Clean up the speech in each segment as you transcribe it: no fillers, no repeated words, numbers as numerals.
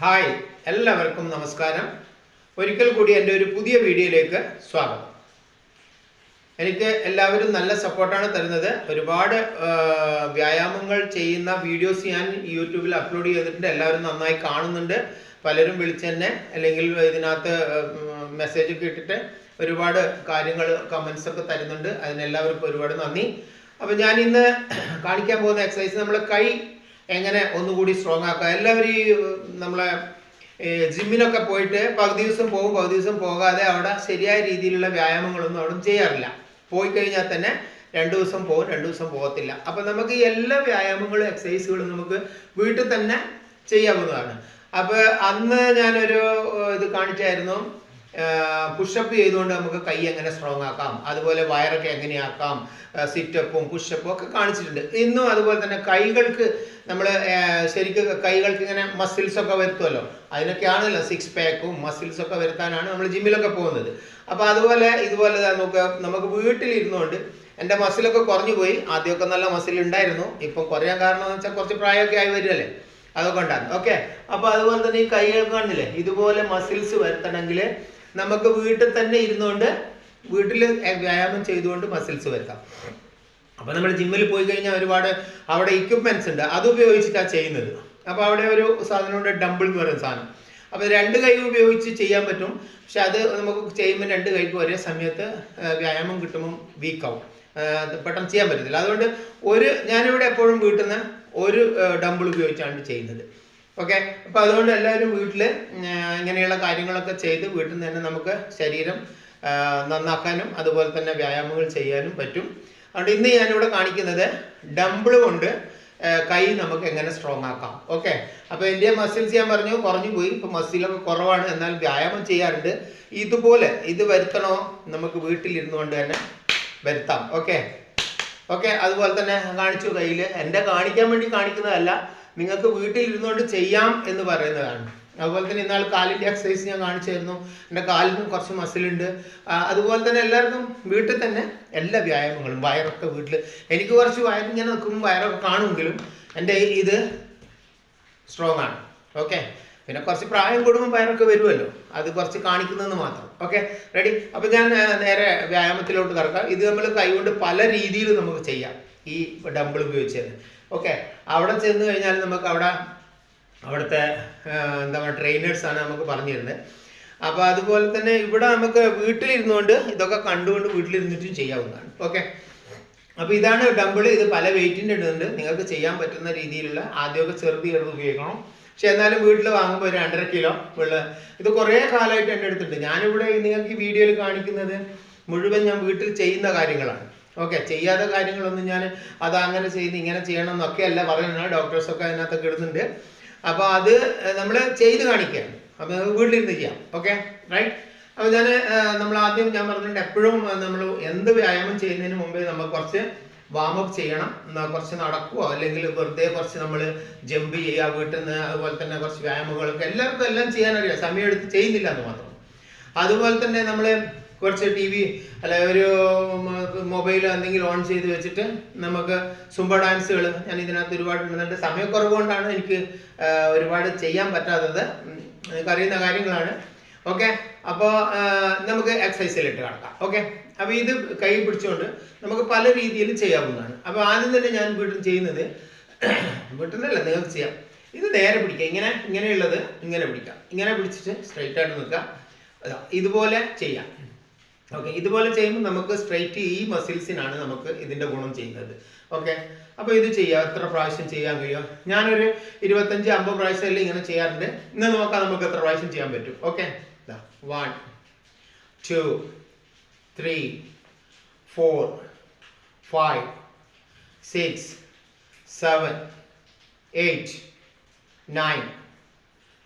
Hi എല്ലാവർക്കും നമസ്കാരം. ഒരിക്കൽ കൂടി എൻ്റെ ഒരു പുതിയ വീഡിയോയിലേക്ക് സ്വാഗതം. എനിക്ക് എല്ലാവരും നല്ല സപ്പോർട്ടാണ് തരുന്നത്. ഒരുപാട് വ്യായാമങ്ങൾ ചെയ്യുന്ന വീഡിയോസ് ഞാൻ യൂട്യൂബിൽ അപ്ലോഡ് ചെയ്തിട്ടുണ്ട്. എല്ലാവരും നന്നായി കാണുന്നുണ്ട്. പലരും വിളിച്ചെന്നെ അല്ലെങ്കിൽ ഇതിനകത്ത് മെസ്സേജ് ഒക്കെ ഇട്ടിട്ട് ഒരുപാട് കാര്യങ്ങൾ കമൻസ് ഒക്കെ തരുന്നുണ്ട്. അതിനെല്ലാവർക്കും ഒരുപാട് നന്ദി. അപ്പോൾ ഞാൻ ഇന്ന് കാണിക്കാൻ പോകുന്ന എക്സസൈസ് നമ്മളെ കൈ എങ്ങനെ ഒന്നുകൂടി സ്ട്രോങ് ആക്കുക. എല്ലാവരും ഈ നമ്മളെ ജിമ്മിലൊക്കെ പോയിട്ട് പകുതി ദിവസം പോകും, പകുതി ദിവസം പോകാതെ അവിടെ ശരിയായ രീതിയിലുള്ള വ്യായാമങ്ങളൊന്നും അവിടെ ചെയ്യാറില്ല. പോയി കഴിഞ്ഞാൽ തന്നെ 2 ദിവസം പോകും, 2 ദിവസം പോകത്തില്ല. അപ്പം നമുക്ക് ഈ എല്ലാ വ്യായാമങ്ങളും എക്സസൈസുകളും നമുക്ക് വീട്ടിൽ തന്നെ ചെയ്യാവുന്നതാണ്. അപ്പോൾ അന്ന് ഞാനൊരു ഇത് കാണിച്ചായിരുന്നു, പുഷപ്പ് ചെയ്തുകൊണ്ട് നമുക്ക് കൈ എങ്ങനെ സ്ട്രോങ് ആക്കാം, അതുപോലെ വയറൊക്കെ എങ്ങനെയാക്കാം, സിറ്റപ്പും പുഷപ്പും ഒക്കെ കാണിച്ചിട്ടുണ്ട്. ഇന്നും അതുപോലെ തന്നെ കൈകൾക്ക് നമ്മൾ ശരിക്കും കൈകൾക്ക് ഇങ്ങനെ മസിൽസ് ഒക്കെ വരുത്തുമല്ലോ, അതിനൊക്കെയാണല്ലോ 6 പാക്കും മസിൽസ് ഒക്കെ വരുത്താനാണ് നമ്മൾ ജിമ്മിലൊക്കെ പോകുന്നത്. അപ്പോൾ അതുപോലെ ഇതുപോലെ നമുക്ക് വീട്ടിലിരുന്നുകൊണ്ട് എൻ്റെ മസിലൊക്കെ കുറഞ്ഞു പോയി. ആദ്യമൊക്കെ നല്ല മസിൽ ഉണ്ടായിരുന്നു, ഇപ്പം കുറയാൻ കാരണം എന്ന് വെച്ചാൽ കുറച്ച് പ്രായമൊക്കെ ആയി വരുമല്ലേ, അതൊക്കെ ഉണ്ടാകും. ഓക്കെ, അപ്പോൾ അതുപോലെ തന്നെ ഈ കൈകൾക്ക് കാണില്ലേ, ഇതുപോലെ മസിൽസ് വരുത്തണമെങ്കിൽ നമുക്ക് വീട്ടിൽ തന്നെ ഇരുന്നുകൊണ്ട് വീട്ടിൽ വ്യായാമം ചെയ്തുകൊണ്ട് മസിൽസ് വരുത്താം. അപ്പോൾ നമ്മൾ ജിമ്മിൽ പോയി കഴിഞ്ഞാൽ ഒരുപാട് അവിടെ ഇക്വിപ്മെന്റ്സ് ഉണ്ട്, അത് ഉപയോഗിച്ചിട്ടാണ് ചെയ്യുന്നത്. അപ്പോൾ അവിടെ ഒരു സാധനമുണ്ട്, ഡംബിൾ എന്ന് പറയുന്ന സാധനം. അപ്പോൾ 2 കൈ ഉപയോഗിച്ച് ചെയ്യാൻ പറ്റും. പക്ഷെ അത് നമുക്ക് ചെയ്യുമ്പോൾ 2 കൈക്ക് ഒരേ സമയത്ത് വ്യായാമം കിട്ടുമ്പോൾ വീക്കാവും, പെട്ടെന്ന് ചെയ്യാൻ പറ്റത്തില്ല. അതുകൊണ്ട് ഞാനിവിടെ എപ്പോഴും വീട്ടിൽ നിന്ന് ഒരു ഡംബിൾ ഉപയോഗിച്ചാണ് ചെയ്യുന്നത്. ഓക്കെ, അപ്പോൾ അതുകൊണ്ട് എല്ലാവരും വീട്ടിൽ ഇങ്ങനെയുള്ള കാര്യങ്ങളൊക്കെ ചെയ്ത് വീട്ടിൽ നിന്ന് തന്നെ നമുക്ക് ശരീരം നന്നാക്കാനും അതുപോലെ തന്നെ വ്യായാമങ്ങൾ ചെയ്യാനും പറ്റും. അതുകൊണ്ട് ഇന്ന് ഞാനിവിടെ കാണിക്കുന്നത് ഡംബിൾ കൊണ്ട് കൈ നമുക്ക് എങ്ങനെ സ്ട്രോങ് ആക്കാം. ഓക്കെ, അപ്പോൾ എൻ്റെ മസിൽസ് ഞാൻ പറഞ്ഞു കുറഞ്ഞു പോയി, ഇപ്പോൾ മസിലൊക്കെ കുറവാണ്, എന്നാൽ വ്യായാമം ചെയ്യാറുണ്ട്. ഇതുപോലെ ഇത് വരുത്തണോ നമുക്ക് വീട്ടിലിരുന്നു കൊണ്ട് തന്നെ വരുത്താം. ഓക്കെ, അതുപോലെ തന്നെ കാണിച്ചു. കയ്യിൽ എൻ്റെ കാണിക്കാൻ വേണ്ടി കാണിക്കുന്നതല്ല, നിങ്ങൾക്ക് വീട്ടിലിരുന്നുകൊണ്ട് ചെയ്യാം എന്ന് പറയുന്നതാണ്. അതുപോലെ തന്നെ ഇന്നാൾ കാലിൻ്റെ എക്സസൈസ് ഞാൻ കാണിച്ചായിരുന്നു. എൻ്റെ കാലിനും കുറച്ച് മസിലുണ്ട്. അതുപോലെ തന്നെ എല്ലാവർക്കും വീട്ടിൽ തന്നെ എല്ലാ വ്യായാമങ്ങളും, വയറൊക്കെ വീട്ടിൽ, എനിക്ക് കുറച്ച് വയറിങ്ങനെ നിൽക്കുമ്പോൾ വയറൊക്കെ കാണുമെങ്കിലും എൻ്റെ ഇത് സ്ട്രോങ് ആണ്. ഓക്കെ, പിന്നെ കുറച്ച് പ്രായം കൂടുമ്പോൾ വയറൊക്കെ വരുമല്ലോ, അത് കുറച്ച് കാണിക്കുന്നതെന്ന് മാത്രം. Okay, ready. അപ്പോൾ ഞാൻ നേരെ വ്യായാമത്തിലോട്ട് കിടക്കാം. ഇത് നമ്മൾ കൈകൊണ്ട് പല രീതിയിൽ നമുക്ക് ചെയ്യാം, ഈ ഡംബിൾ ഉപയോഗിച്ച്. ഓക്കെ, അവിടെ ചെന്ന് കഴിഞ്ഞാൽ നമുക്ക് അവിടുത്തെ എന്താ പറയുക, ട്രെയിനേഴ്സാണ് നമുക്ക് പറഞ്ഞു തരുന്നത്. അപ്പോൾ അതുപോലെ തന്നെ ഇവിടെ നമുക്ക് വീട്ടിലിരുന്നുകൊണ്ട് ഇതൊക്കെ കണ്ടുകൊണ്ട് വീട്ടിലിരുന്നിട്ടും ചെയ്യാവുന്നതാണ്. ഓക്കെ, അപ്പോൾ ഇതാണ് ഡംബിൾ. ഇത് പല വെയിറ്റിൻ്റെ ഇടുന്നുണ്ട്, നിങ്ങൾക്ക് ചെയ്യാൻ പറ്റുന്ന രീതിയിലുള്ള. ആദ്യമൊക്കെ ചെറുത് ഉപയോഗിക്കണം, പക്ഷെ എന്നാലും വീട്ടിൽ വാങ്ങുമ്പോൾ ഒരു 1.5 കിലോ ഇത് കുറേ കാലമായിട്ട് എൻ്റെ അടുത്തുണ്ട്. ഞാനിവിടെ നിങ്ങൾക്ക് ഈ വീഡിയോയിൽ കാണിക്കുന്നത് മുഴുവൻ ഞാൻ വീട്ടിൽ ചെയ്യുന്ന കാര്യങ്ങളാണ്. ഓക്കെ, ചെയ്യാത്ത കാര്യങ്ങളൊന്നും ഞാൻ അത് അങ്ങനെ ചെയ്ത് ഇങ്ങനെ ചെയ്യണം എന്നൊക്കെ അല്ല പറയുന്നത്, ഡോക്ടേഴ്സൊക്കെ അതിനകത്തൊക്കെ ഇടുന്നുണ്ട്. അപ്പോൾ അത് നമ്മൾ ചെയ്ത് കാണിക്കുകയാണ്, അപ്പോൾ വീട്ടിലിരുന്ന് ചെയ്യാം. Okay, right. അപ്പോൾ നമ്മൾ ആദ്യം ഞാൻ പറഞ്ഞിട്ടുണ്ട്, എപ്പോഴും നമ്മൾ എന്ത് വ്യായാമം ചെയ്യുന്നതിന് മുമ്പേ നമ്മൾ കുറച്ച് വാമപ്പ് ചെയ്യണം. കുറച്ച് നടക്കുകയോ അല്ലെങ്കിൽ വെറുതെ കുറച്ച് നമ്മൾ ജമ്പ് ചെയ്യുക വീട്ടിൽ നിന്ന്. അതുപോലെ തന്നെ കുറച്ച് വ്യായാമങ്ങളൊക്കെ എല്ലാവർക്കും എല്ലാം ചെയ്യാനറിയാം, സമയം എടുത്ത് ചെയ്യുന്നില്ല എന്ന് മാത്രം. അതുപോലെ തന്നെ നമ്മൾ കുറച്ച് TV അല്ല ഒരു മൊബൈൽ എന്തെങ്കിലും ഓൺ ചെയ്ത് വെച്ചിട്ട് നമുക്ക് സുംബ ഡാൻസുകൾ ഞാൻ ഇതിനകത്ത് ഒരുപാട് ഇടുന്നുണ്ട്. സമയക്കുറവ് കൊണ്ടാണ് എനിക്ക് ഒരുപാട് ചെയ്യാൻ പറ്റാത്തത്, എനിക്കറിയുന്ന കാര്യങ്ങളാണ്. ഓക്കെ, അപ്പോൾ നമുക്ക് എക്സസൈസിലിട്ട് കിടക്കാം. ഓക്കെ, അപ്പോൾ ഇത് കൈ പിടിച്ചുകൊണ്ട് നമുക്ക് പല രീതിയിൽ ചെയ്യാവുന്നതാണ്. അപ്പോൾ ആദ്യം തന്നെ ഞാൻ വീട്ടിൽ ചെയ്യുന്നത്, വീട്ടിൽ നിന്നല്ല നിങ്ങൾക്ക് ചെയ്യാം, ഇത് നേരെ പിടിക്കുക. ഇങ്ങനെയുള്ളത് ഇങ്ങനെ പിടിക്കാം, ഇങ്ങനെ പിടിച്ചിട്ട് സ്ട്രൈറ്റ് ആയിട്ട് നിൽക്കാം, ഇതുപോലെ ചെയ്യാം. ഓക്കെ, ഇതുപോലെ ചെയ്യുമ്പോൾ നമുക്ക് സ്ട്രൈറ്റ് ഈ മസിൽസിനാണ് നമുക്ക് ഇതിൻ്റെ ഗുണം ചെയ്യുന്നത്. ഓക്കെ, അപ്പോൾ ഇത് ചെയ്യാം. എത്ര പ്രാവശ്യം ചെയ്യാൻ കഴിയും? ഞാനൊരു 25-50 പ്രാവശ്യം ഇങ്ങനെ ചെയ്യാറുണ്ട്. ഇന്ന് നോക്കാം നമുക്ക് എത്ര പ്രാവശ്യം ചെയ്യാൻ പറ്റും. ഓക്കെ, 1 2 3 4 5 6 7 8 9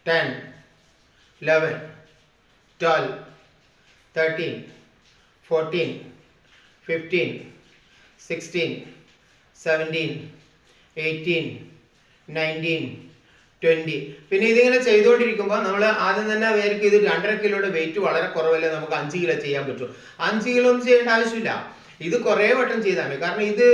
10 11 12 13 14 15 16 17 18 19 20. പിന്നെ ഇതിങ്ങനെ ചെയ്തുകൊണ്ടിരിക്കുമ്പോൾ നമ്മൾ ആദ്യം തന്നെ വിചാരിക്കും ഇത് 2.5 കിലോയുടെ വെയിറ്റ് വളരെ കുറവല്ലേ, നമുക്ക് 5 കിലോ ചെയ്യാൻ പറ്റും. 5 കിലോ ഒന്നും ചെയ്യേണ്ട ആവശ്യമില്ല, ഇത് കുറേ വട്ടം ചെയ്താൽ മതി. കാരണം ഇത്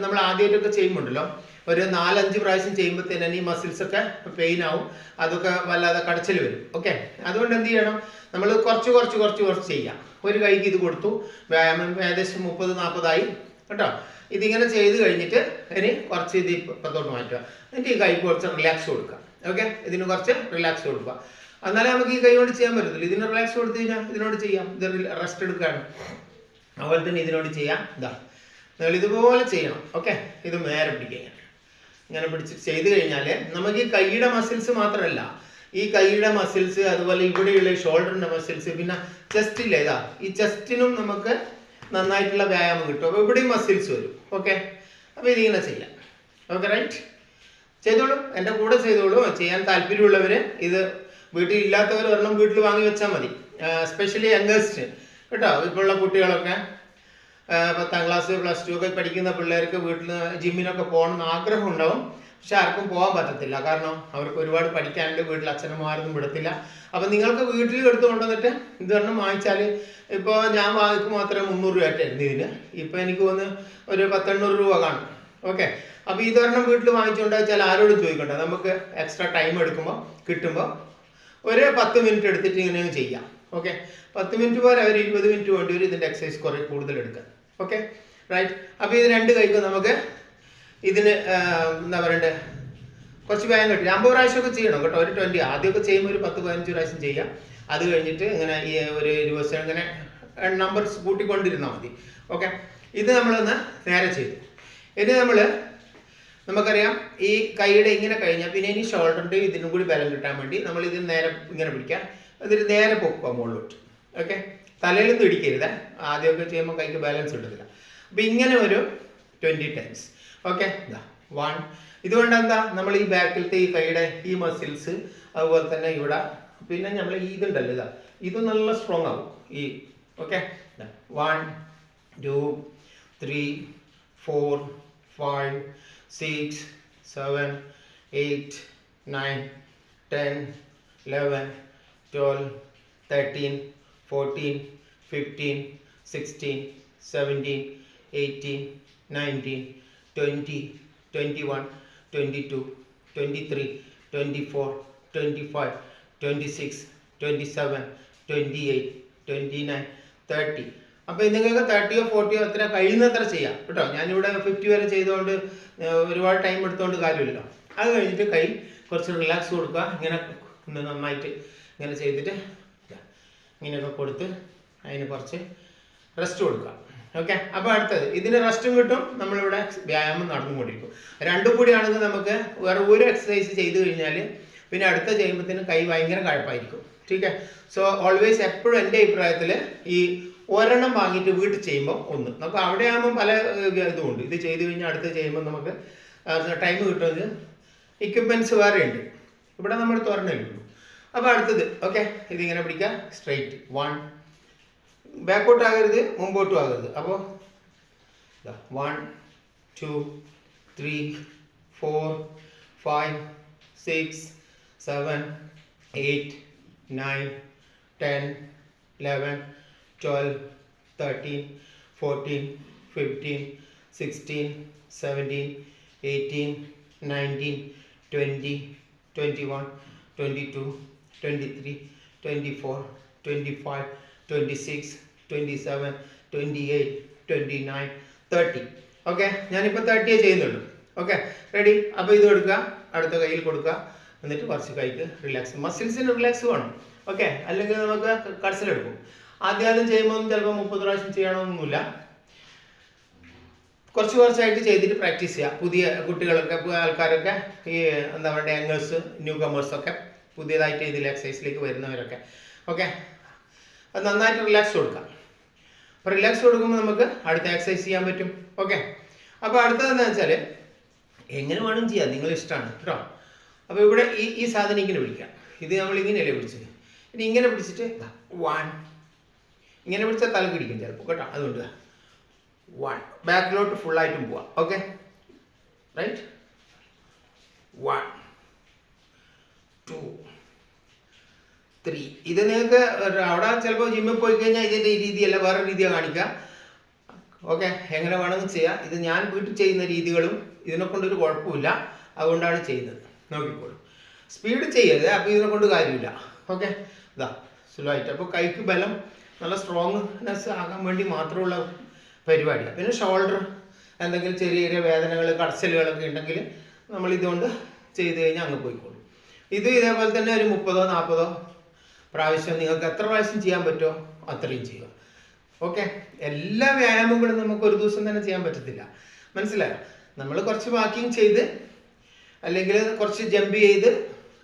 നമ്മൾ ആദ്യമായിട്ടൊക്കെ ചെയ്യുമ്പോണ്ടല്ലോ ഒരു 4-5 പ്രാവശ്യം ചെയ്യുമ്പോഴത്തേന് ഈ മസിൽസൊക്കെ പെയിൻ ആവും, അതൊക്കെ വല്ലാതെ കടച്ചിൽ വരും. ഓക്കെ, അതുകൊണ്ട് എന്ത് ചെയ്യണം, നമ്മൾ കുറച്ച് ചെയ്യാം. ഒരു കൈക്ക് ഇത് കൊടുത്തു, വ്യായാമം ഏകദേശം 30-40 കേട്ടോ. ഇതിങ്ങനെ ചെയ്ത് കഴിഞ്ഞിട്ട് ഇനി കുറച്ച് ഇത് ഇപ്പത്തോട്ട് മാറ്റുക. എന്നിട്ട് ഈ കൈക്ക് കുറച്ച് റിലാക്സ് കൊടുക്കുക. ഓക്കെ, ഇതിന് കുറച്ച് റിലാക്സ് കൊടുക്കുക. എന്നാലേ നമുക്ക് ഈ കൈ കൊണ്ട് ചെയ്യാൻ പറ്റത്തില്ല. ഇതിന് റിലാക്സ് കൊടുത്തു കഴിഞ്ഞാൽ ഇതിനോട് ചെയ്യാം. ഇത് റെസ്റ്റ് എടുക്കുകയാണ്. അതുപോലെ തന്നെ ഇതിനോട് ചെയ്യാം. നിങ്ങൾ ഇതുപോലെ ചെയ്യണം. ഓക്കെ, ഇത് നേരെ പിടിക്കുക. ഇങ്ങനെ പിടിച്ചിട്ട് ചെയ്ത് കഴിഞ്ഞാൽ നമുക്ക് ഈ കൈയുടെ മസിൽസ് മാത്രമല്ല, ഈ കൈയുടെ മസിൽസ്, അതുപോലെ ഇവിടെയുള്ള ഷോൾഡറിന്റെ മസിൽസ്, പിന്നെ ചെസ്റ്റില്ലേ, ഈ ചെസ്റ്റിനും നമുക്ക് നന്നായിട്ടുള്ള വ്യായാമം കിട്ടും. അപ്പോൾ ഇവിടെയും മസിൽസ് വരും. ഓക്കെ, അപ്പോൾ ഇതിങ്ങനെ ചെയ്യാം. ഓക്കെ, റൈറ്റ്, ചെയ്തോളൂ, എൻ്റെ കൂടെ ചെയ്തോളൂ. ചെയ്യാൻ താല്പര്യമുള്ളവർ, ഇത് വീട്ടിൽ ഇല്ലാത്തവർ ഒരെണ്ണം വീട്ടിൽ വാങ്ങി വെച്ചാൽ മതി. എസ്പെഷ്യലി യങ്ങേഴ്സ്റ്റ് കേട്ടോ. ഇപ്പോൾ ഉള്ള കുട്ടികളൊക്കെ 10ാം ക്ലാസ് +2 ഒക്കെ പഠിക്കുന്ന പിള്ളേർക്ക് വീട്ടിൽ ജിമ്മിനൊക്കെ പോകണമെന്ന് ആഗ്രഹം ഉണ്ടാവും. പക്ഷെ ആർക്കും പോകാൻ പറ്റത്തില്ല. കാരണം അവർക്ക് ഒരുപാട് പഠിക്കാനുണ്ട്, വീട്ടിൽ അച്ഛനമ്മമാരൊന്നും വിടത്തില്ല. അപ്പം നിങ്ങൾക്ക് വീട്ടിൽ എടുത്ത് കൊണ്ടുവന്നിട്ട് ഇതൊരെണ്ണം വാങ്ങിച്ചാൽ, ഇപ്പോൾ ഞാൻ വാങ്ങിക്കും മാത്രമേ 300 രൂപയായിട്ടായിരുന്നു ഇതിന്. ഇപ്പം എനിക്ക് തോന്നുന്നു ഒരു 100-800 രൂപ കാണും. ഓക്കെ, അപ്പോൾ ഇതൊരെണ്ണം വീട്ടിൽ വാങ്ങിച്ചുകൊണ്ട് വെച്ചാൽ ആരോടും ചോദിക്കണ്ട. നമുക്ക് എക്സ്ട്രാ ടൈം എടുക്കുമ്പോൾ കിട്ടുമ്പോൾ ഒരു 10 മിനിറ്റ് എടുത്തിട്ട് ഇങ്ങനെ ചെയ്യാം. ഓക്കെ, 10 മിനിറ്റ് പോലെ ഒരു 20 മിനിറ്റ് വേണ്ടി വരും ഇതിൻ്റെ എക്സസൈസ് കുറേ കൂടുതൽ എടുക്കാൻ. Okay, right. അപ്പോൾ ഇത് 2 കൈക്കും നമുക്ക് ഇതിന് എന്താ പറയണ്ടേ, കുറച്ച് വ്യായാമം കിട്ടും. 50 പ്രാവശ്യമൊക്കെ ചെയ്യണം കേട്ടോ. ഒരു 20 ആദ്യമൊക്കെ ചെയ്യുമ്പോൾ ഒരു 10-15 പ്രാവശ്യം ചെയ്യാം. അത് കഴിഞ്ഞിട്ട് ഇങ്ങനെ ഈ ഒരു 20 ദിവസം ഇങ്ങനെ നമ്പർസ് കൂട്ടിക്കൊണ്ടിരുന്നാൽ മതി. ഓക്കെ, ഇത് നമ്മളൊന്ന് നേരെ ചെയ്തു. ഇനി നമുക്കറിയാം ഈ കൈയുടെ ഇങ്ങനെ കഴിഞ്ഞാൽ പിന്നെ ഇനി ഷോൾഡറിൻ്റെ ഇതിനും കൂടി ബലം കിട്ടാൻ വേണ്ടി നമ്മൾ ഇതിന് നേരെ ഇങ്ങനെ പിടിക്കാം. അതിന് നേരെ പൊക്കുക മുകളിലോട്ട്. ഓക്കെ, തലയിലൊന്നും ഇടിക്കരുത്. ആദ്യമൊക്കെ ചെയ്യുമ്പോൾ കൈക്ക് ബാലൻസ് കിട്ടത്തില്ല. അപ്പം ഇങ്ങനെ ഒരു 20 ടൈംസ്. ഓക്കെ, 1. ഇതുകൊണ്ട് എന്താ, നമ്മൾ ഈ ബാക്കിലത്തെ ഈ കൈയുടെ ഈ മസിൽസ്, അതുപോലെ തന്നെ ഇവിടെ പിന്നെ നമ്മൾ ഈ ഇതുണ്ടല്ലോ, ഇത് നല്ല സ്ട്രോങ് ആവും ഈ. ഓക്കെ, 1, 2, 3, 4, 5, 6, 7, 8, 9, 10, 11, 12, 13, 14, 15, 16, 17, 18, 19, 20, 21, 22, 23, 24, 25, 26, 27, 28, 29, 30. അപ്പോൾ നിങ്ങൾക്ക് 30-ഓ 40-ഓ എത്ര കഴിയുന്നത്ര ചെയ്യാം കേട്ടോ. ഞാനിവിടെ 50 വരെ ചെയ്തുകൊണ്ട് ഒരുപാട് ടൈം എടുത്തുകൊണ്ട് കാര്യമില്ലല്ലോ. അത് കഴിഞ്ഞിട്ട് കൈ കുറച്ച് റിലാക്സ് കൊടുക്കുക. ഇങ്ങനെ നന്നായിട്ട് ഇങ്ങനെ ചെയ്തിട്ട് ഇങ്ങനെയൊക്കെ കൊടുത്ത് അതിന് കുറച്ച് റെസ്റ്റ് കൊടുക്കുക. ഓക്കെ, അപ്പോൾ അടുത്തത് ഇതിന് റെസ്റ്റും കിട്ടും, നമ്മളിവിടെ വ്യായാമം നടന്നുകൊണ്ടിരിക്കും. രണ്ടും കൂടിയാണെങ്കിൽ നമുക്ക് വേറെ ഒരു എക്സസൈസ് ചെയ്ത് കഴിഞ്ഞാൽ പിന്നെ അടുത്ത ചെയ്യുമ്പോഴത്തേനും കൈ ഭയങ്കര കഴപ്പായിരിക്കും. ठीक है. സോ ഓൾവേസ് എപ്പോഴും എൻ്റെ അഭിപ്രായത്തിൽ ഈ ഒരെണ്ണം വാങ്ങിയിട്ട് വീട്ടിൽ ചെയ്യുമ്പോൾ ഒന്ന് നമുക്ക് അവിടെ ആകുമ്പോൾ പല ഇതുമുണ്ട്. ഇത് ചെയ്ത് കഴിഞ്ഞാൽ അടുത്ത് ചെയ്യുമ്പോൾ നമുക്ക് ടൈം കിട്ടുന്നത് എക്യുപ്മെൻറ്റ്സ് വേറെ ഉണ്ട്. ഇവിടെ നമ്മൾ തുറന്നല്ലേ ഉള്ളൂ. അപ്പോൾ അടുത്തത് ഓക്കെ, ഇതിങ്ങനെ പിടിക്കുക. സ്ട്രെയിറ്റ് 1, ബാക്കോട്ട് ആകരുത്, മുമ്പോട്ടും ആകരുത്. അപ്പോൾ 1, 2, 3, 4, 5, 6, 7, 8, 9, 10, 11, 12, 13, 14, 15, 16, 17, 18, 19, 20, 21, 22, 23, 24, 25, 26, 27, 28, 29, 30. ഓക്കെ, ഞാനിപ്പോൾ 30 ചെയ്യുന്നുള്ളൂ. Okay, ready. അപ്പോൾ ഇത് കൊടുക്കുക, അടുത്ത കയ്യിൽ കൊടുക്കുക, എന്നിട്ട് കുറച്ച് കൈക്ക് റിലാക്സ്, മസിൽസിന് റിലാക്സ് വേണം. ഓക്കെ, അല്ലെങ്കിൽ നമുക്ക് കടച്ചിലെടുക്കും. ആദ്യം ചെയ്യുമ്പോൾ ചിലപ്പോൾ 30 പ്രാവശ്യം ചെയ്യണമെന്നൊന്നുമില്ല. കുറച്ചായിട്ട് ചെയ്തിട്ട് പ്രാക്ടീസ് ചെയ്യുക. പുതിയ കുട്ടികളൊക്കെ ആൾക്കാരൊക്കെ ഈ എന്താ പറയുക യങ്ങേഴ്സ്, ന്യൂ കമേഴ്സൊക്കെ പുതിയതായിട്ട് ഇതിൽ എക്സസൈസിലേക്ക് വരുന്നവരൊക്കെ ഓക്കെ, അത് നന്നായിട്ട് റിലാക്സ് കൊടുക്കാം. അപ്പോൾ റിലാക്സ് കൊടുക്കുമ്പോൾ നമുക്ക് അടുത്ത എക്സസൈസ് ചെയ്യാൻ പറ്റും. ഓക്കെ, അപ്പോൾ അടുത്തത് എന്താ വെച്ചാൽ എങ്ങനെ വേണം ചെയ്യാം, നിങ്ങളുടെ ഇഷ്ടമാണ് കേട്ടോ. അപ്പോൾ ഇവിടെ ഈ സാധനം ഇങ്ങനെ പിടിക്കാം. ഇത് നമ്മൾ ഇങ്ങനെയല്ലേ പിടിച്ചത്. ഇനി ഇങ്ങനെ പിടിച്ചിട്ട് 1 ഇങ്ങനെ പിടിച്ചാൽ തലക്ക് ഇടിക്കും ചിലപ്പോൾ കേട്ടോ. അതുകൊണ്ട് 1 ബാക്കിലോട്ട് ഫുള്ളായിട്ടും പോവാം. Okay, right. 1, 2, 3. ഇത് നിങ്ങൾക്ക് അവിടെ ചിലപ്പോൾ ജിമ്മിൽ പോയി കഴിഞ്ഞാൽ ഇതിൻ്റെ രീതിയല്ല, വേറെ രീതിയാണ് കാണിക്കുക. ഓക്കെ, എങ്ങനെ വേണമെങ്കിൽ ചെയ്യാം. ഇത് ഞാൻ വീട്ടിൽ ചെയ്യുന്ന രീതികളും ഇതിനെ കൊണ്ടൊരു കുഴപ്പമില്ല, അതുകൊണ്ടാണ് ചെയ്യുന്നത്. നോക്കിക്കോളൂ, സ്പീഡ് ചെയ്യരുത്, അപ്പോൾ ഇതിനെ കൊണ്ട് കാര്യമില്ല. ഓക്കെ, ഇതാ സ്ലോ ആയിട്ട്. അപ്പോൾ കൈക്ക് ബലം നല്ല സ്ട്രോങ്നെസ് ആകാൻ വേണ്ടി മാത്രമുള്ള പരിപാടിയാണ്. പിന്നെ ഷോൾഡർ എന്തെങ്കിലും ചെറിയ ചെറിയ വേദനകൾ കടച്ചലുകളൊക്കെ ഉണ്ടെങ്കിൽ നമ്മൾ ഇതുകൊണ്ട് ചെയ്ത് കഴിഞ്ഞാൽ അങ്ങ് പോയിക്കോളും. ഇത് ഇതേപോലെ തന്നെ ഒരു 30-40 പ്രാവശ്യം നിങ്ങൾക്ക് എത്ര പ്രാവശ്യം ചെയ്യാൻ പറ്റുമോ അത്രയും ചെയ്യുക. ഓക്കെ, എല്ലാ വ്യായാമങ്ങളും നമുക്ക് ഒരു ദിവസം തന്നെ ചെയ്യാൻ പറ്റത്തില്ല, മനസ്സിലായോ? നമ്മൾ കുറച്ച് വാക്കിംഗ് ചെയ്ത്, അല്ലെങ്കിൽ കുറച്ച് ജമ്പ് ചെയ്ത്,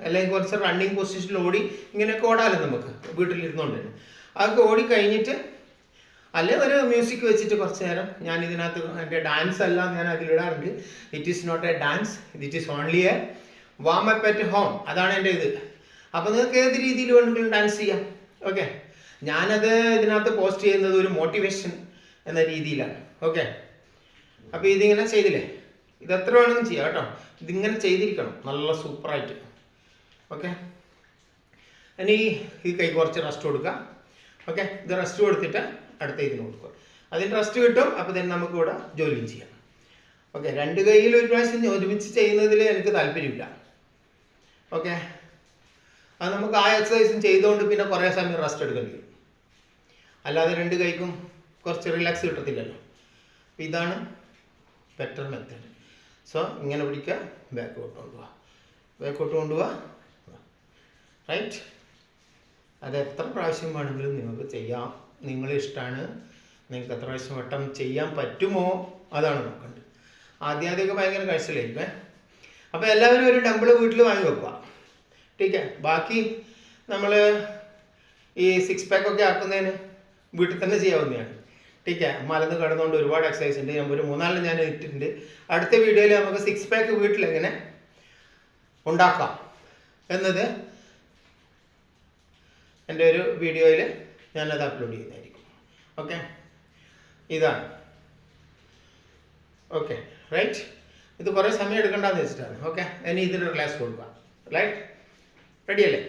അല്ലെങ്കിൽ കുറച്ച് റണ്ണിങ് പൊസിഷനിൽ ഓടി, ഇങ്ങനെയൊക്കെ ഓടാമല്ലോ നമുക്ക് വീട്ടിലിരുന്നുകൊണ്ട് തന്നെ. അതൊക്കെ ഓടി കഴിഞ്ഞിട്ട് അല്ലെങ്കിൽ ഒരു മ്യൂസിക് വെച്ചിട്ട് കുറച്ച് നേരം, ഞാൻ ഇതിനകത്ത് എൻ്റെ ഡാൻസ് അല്ല ഞാൻ അതിലിടാറുണ്ട്. It is not a dance, it is only a warm up at home. അതാണ് എൻ്റെ ഇത്. അപ്പോൾ നിങ്ങൾക്ക് ഏത് രീതിയിൽ വേണമെങ്കിലും ഡാൻസ് ചെയ്യാം. ഓക്കെ, ഞാനത് ഇതിനകത്ത് പോസ്റ്റ് ചെയ്യുന്നത് ഒരു മോട്ടിവേഷൻ എന്ന രീതിയിലാണ്. ഓക്കെ, അപ്പോൾ ഇതിങ്ങനെ ചെയ്തില്ലേ, ഇത് എത്ര വേണമെങ്കിലും ചെയ്യാം കേട്ടോ. ഇതിങ്ങനെ ചെയ്തിരിക്കണം നല്ല സൂപ്പറായിട്ട്. ഓക്കെ, ഇനി ഈ കൈ കുറച്ച് റെസ്റ്റ് കൊടുക്കുക. ഓക്കെ, ഇത് റെസ്റ്റ് കൊടുത്തിട്ട് അടുത്ത ഇതിന് കൊടുക്കുക. അതിന് റെസ്റ്റ് കിട്ടും, അപ്പോൾ തന്നെ നമുക്ക് ഇവിടെ ജോലിയും ചെയ്യാം. ഓക്കെ, 2 കൈയിൽ ഒരു പ്രാവശ്യം ഒരുമിച്ച് ചെയ്യുന്നതിൽ എനിക്ക് താല്പര്യമില്ല. ഓക്കെ, അത് നമുക്ക് ആ എക്സസൈസും ചെയ്തുകൊണ്ട് പിന്നെ കുറേ സമയം റെസ്റ്റ് എടുക്കേണ്ടി വരും. അല്ലാതെ 2 കൈക്കും കുറച്ച് റിലാക്സ് കിട്ടത്തില്ലല്ലോ. അപ്പോൾ ഇതാണ് ബെറ്റർ മെത്തേഡ്. സോ ഇങ്ങനെ പിടിക്കുക, ബാക്കോട്ട് കൊണ്ടുപോവുക, റൈറ്റ്. അത് എത്ര പ്രാവശ്യം വേണമെങ്കിലും നിങ്ങൾക്ക് ചെയ്യാം, നിങ്ങളിഷ്ടമാണ്. നിങ്ങൾക്ക് എത്ര പ്രാവശ്യം ചെയ്യാൻ പറ്റുമോ അതാണ് നോക്കേണ്ടത്. ആദ്യമൊക്കെ ഭയങ്കര കഴിച്ചിലായിരിക്കും. അപ്പോൾ എല്ലാവരും ഒരു ഡംബിൾ വീട്ടിൽ വാങ്ങി വെക്കുക. ടീക്കെ, ബാക്കി നമ്മൾ ഈ 6 പാക്കൊക്കെ ആക്കുന്നതിന് വീട്ടിൽ തന്നെ ചെയ്യാവുന്നതാണ്. ടീക്കെ, മലന്ന് കിടന്നുകൊണ്ട് ഒരുപാട് എക്സസൈസ് ഉണ്ട്. ഞാൻ ഒരു 3-4 ഞാൻ ഇട്ടിട്ടുണ്ട്. അടുത്ത വീഡിയോയിൽ നമുക്ക് 6 പാക്ക് വീട്ടിൽ എങ്ങനെ ഉണ്ടാക്കാം എന്നത് എൻ്റെ ഒരു വീഡിയോയിൽ ഞാനത് അപ്ലോഡ് ചെയ്യുന്നതായിരിക്കും. ഓക്കെ, ഇതാണ്. Okay, right. ഇത് കുറേ സമയം എടുക്കേണ്ടതെന്ന് വെച്ചിട്ടാണ്. ഓക്കെ, ഇനി ഇതിന് റിലാക്സ് കൊടുക്കുക. റൈറ്റ്, റെഡിയല്ലേ?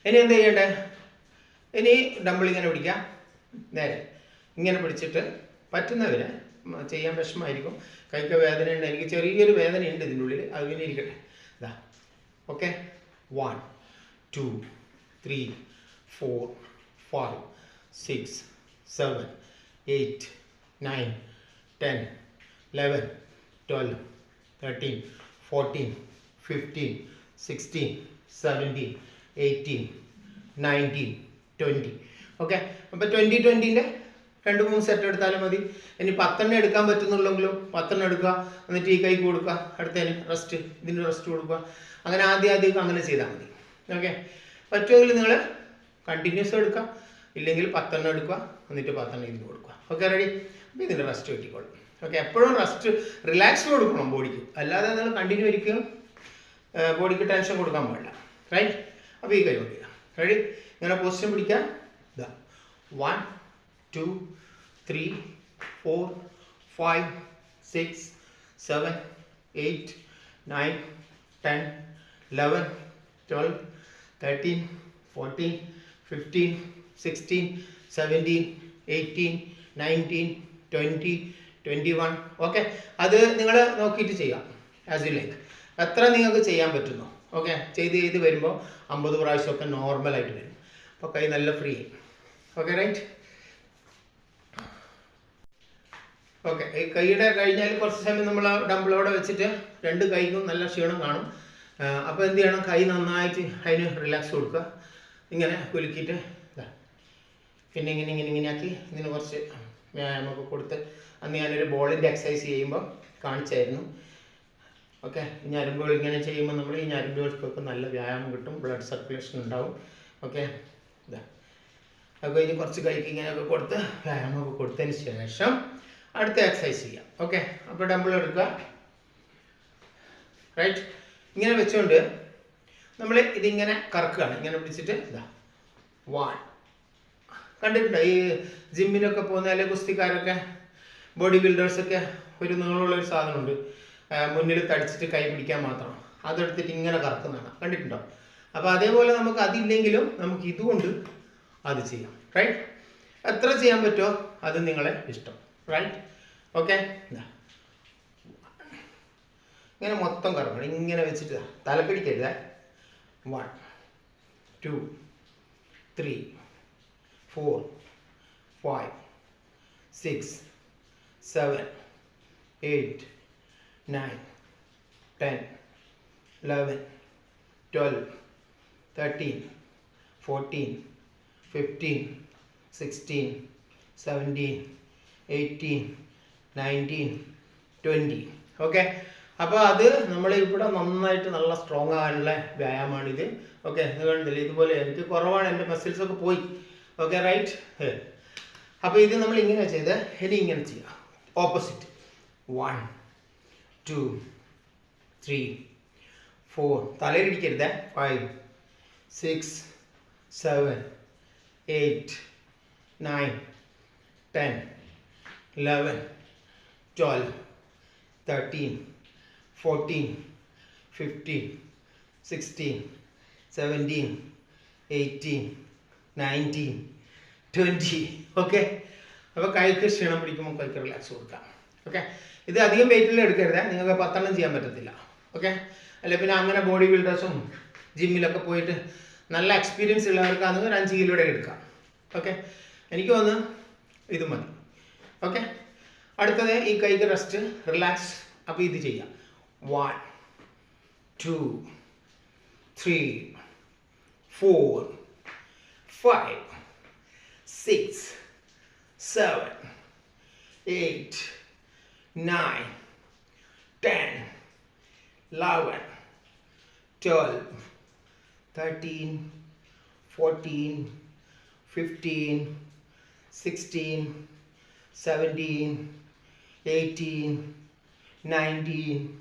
ഇനി എന്ത് ചെയ്യണ്ടേ? ഇനി ഡംബിൾ ഇങ്ങനെ പിടിക്കാം, നേരെ ഇങ്ങനെ പിടിച്ചിട്ട് പറ്റുന്നവരെ ചെയ്യാൻ വിഷമമായിരിക്കും, കൈക്ക് വേദനയുണ്ട്. എനിക്ക് ചെറിയൊരു വേദനയുണ്ട് ഇതിൻ്റെ ഉള്ളിൽ, അതിങ്ങനെ ഇരിക്കട്ടെ. ഇതാ, ഓക്കെ, 1 2 3 4 5 6 7 8 9 10 11 12 13 14 15 16 17 18 19 20. ഓക്കെ, അപ്പോൾ 20-20ൻ്റെ 2-3 സെറ്റ് എടുത്താലും മതി. ഇനി 10 എടുക്കാൻ പറ്റുന്നുള്ളെങ്കിലും 10 എടുക്കുക, എന്നിട്ട് ഈ കൈക്ക് കൊടുക്കുക, അടുത്തതിന് റെസ്റ്റ്, ഇതിന് റെസ്റ്റ് കൊടുക്കുക. അങ്ങനെ ആദ്യം അങ്ങനെ ചെയ്താൽ മതി. ഓക്കെ, പറ്റുമെങ്കിൽ നിങ്ങൾ കണ്ടിന്യൂസ് എടുക്കുക, ഇല്ലെങ്കിൽ 10 എടുക്കുക, എന്നിട്ട് 10 ഇതിന് കൊടുക്കുക. Okay, ready? അപ്പോൾ ഇതിൻ്റെ റെസ്റ്റ് കിട്ടിക്കോളും. ഓക്കെ, എപ്പോഴും റെസ്റ്റ് റിലാക്സ് കൊടുക്കണം ബോഡിക്ക്, അല്ലാതെ നിങ്ങൾ കണ്ടിന്യൂ ഇരിക്കും ബോഡിക്ക് ടെൻഷൻ കൊടുക്കാൻ പാടില്ല. റൈറ്റ്? അപ്പോൾ ഈ കൈ കൊടുക്കുക. റെഡി? ഇങ്ങനെ പൊസിഷൻ പിടിക്കുക. ഇതാ 1 2 3 4 5 6 7 8 9 10 11 12 13 14 15 16 17 18 19 20 21. ഓക്കെ, അത് നിങ്ങൾ നോക്കിയിട്ട് ചെയ്യാം, ആസ് യു ലൈക്ക്. എത്ര നിങ്ങൾക്ക് ചെയ്യാൻ പറ്റുന്നു. ഓക്കെ, ചെയ്ത് വരുമ്പോൾ 50 പ്രാവശ്യമൊക്കെ നോർമലായിട്ട് വരും. അപ്പോൾ കൈ നല്ല ഫ്രീ. Okay, right? ഓക്കെ, ഈ കൈയുടെ കഴിഞ്ഞാൽ കുറച്ച് സമയം നമ്മൾ ഡംബിളോടെ വെച്ചിട്ട് 2 കൈക്കും നല്ല ക്ഷീണം കാണും. അപ്പോൾ എന്ത് ചെയ്യണം? കൈ നന്നായിട്ട് അതിന് റിലാക്സ് കൊടുക്കുക. ഇങ്ങനെ കുലുക്കിയിട്ട് പിന്നെ ഇങ്ങനെ ആക്കി ഇതിന് കുറച്ച് വ്യായാമമൊക്കെ കൊടുത്ത്, അന്ന് ഞാനൊരു ബോളിൻ്റെ എക്സസൈസ് ചെയ്യുമ്പോൾ കാണിച്ചായിരുന്നു. ഓക്കെ, ഞരമ്പുകൾ ഇങ്ങനെ ചെയ്യുമ്പോൾ നമ്മൾ ഈ ഞരമ്പുകൾക്കൊക്കെ നല്ല വ്യായാമം കിട്ടും, ബ്ലഡ് സർക്കുലേഷൻ ഉണ്ടാവും. ഓക്കെ, ഇതാ അത് കഴിഞ്ഞ് കുറച്ച് കൈക്ക് ഇങ്ങനെയൊക്കെ കൊടുത്ത് വ്യായാമമൊക്കെ കൊടുത്തതിന് ശേഷം അടുത്ത എക്സസൈസ് ചെയ്യാം. ഓക്കെ, അപ്പോൾ ഡംബിൾ എടുക്കുക. റൈറ്റ്? ഇങ്ങനെ വെച്ചുകൊണ്ട് നമ്മൾ ഇതിങ്ങനെ കറക്കുകയാണ്. ഇങ്ങനെ പിടിച്ചിട്ട് ഇതാ 1. കണ്ടിട്ടുണ്ടോ? ഈ ജിമ്മിനൊക്കെ പോകുന്ന അല്ലെങ്കിൽ കുസ്തിക്കാരൊക്കെ ബോഡി ബിൽഡേഴ്സൊക്കെ ഒരു നീളമുള്ളൊരു സാധനമുണ്ട്, മുന്നിൽ തടിച്ചിട്ട് കൈ പിടിക്കാൻ മാത്രം, അതെടുത്തിട്ട് ഇങ്ങനെ കറക്കുന്നതാണ്. കണ്ടിട്ടുണ്ടോ? അപ്പോൾ അതേപോലെ നമുക്ക് അതില്ലെങ്കിലും നമുക്ക് ഇതുകൊണ്ട് അത് ചെയ്യാം. റൈറ്റ്? എത്ര ചെയ്യാൻ പറ്റുമോ അത് നിങ്ങളെ ഇഷ്ടം. റൈറ്റ്? ഓക്കെ, ഇങ്ങനെ മൊത്തം കറങ്ങണം. ഇങ്ങനെ വെച്ചിട്ട് തലപ്പിടിക്കരുത്. 1 2 3 4 5 6 7 8 9 10 11 12 13 14 15 16 17 18 19 20. ഓക്കെ, അപ്പോൾ അത് നമ്മൾ ഇവിടെ നന്നായിട്ട് നല്ല സ്ട്രോങ് ആകാനുള്ള വ്യായാമമാണിത്. ഓക്കെ, ഇത് കണ്ടില്ലേ, ഇതുപോലെ എനിക്ക് കുറവാണ്, എൻ്റെ മസിൽസൊക്കെ പോയി. Okay, right. അപ്പോൾ ഇത് നമ്മൾ ഇങ്ങനെ ചെയ്ത് ഇനി ഇങ്ങനെ ചെയ്യാം. ഓപ്പോസിറ്റ്. 1 2 3 4 തലയിലിരിക്കരുത്. 5 6 7 8 9 10 11 12 13 14 15 16 17 18 19 20. ഓക്കെ, അപ്പോൾ കൈക്ക് ക്ഷീണം പിടിക്കുമ്പോൾ കൈക്ക് റിലാക്സ് കൊടുക്കാം. ഓക്കെ, ഇത് അധികം വെയിറ്റിൽ എടുക്കരുത്, നിങ്ങൾക്ക് 10 ചെയ്യാൻ പറ്റത്തില്ല. ഓക്കെ, അല്ലെ പിന്നെ അങ്ങനെ ബോഡി ബിൽഡേഴ്സും ജിമ്മിലൊക്കെ പോയിട്ട് നല്ല എക്സ്പീരിയൻസ് ഉള്ളവർക്കാണെങ്കിൽ ഒരു 5 കിലോയുടെ എടുക്കാം. ഓക്കെ, എനിക്ക് തോന്നുന്നു ഇത് മതി. ഓക്കെ, അടുത്തത് ഈ കൈക്ക് റെസ്റ്റ്, റിലാക്സ്. അപ്പോൾ ഇത് ചെയ്യാം. 1 2 3 4 5 6 7 8 9 10 11 12 13 14 15 16 17 18 19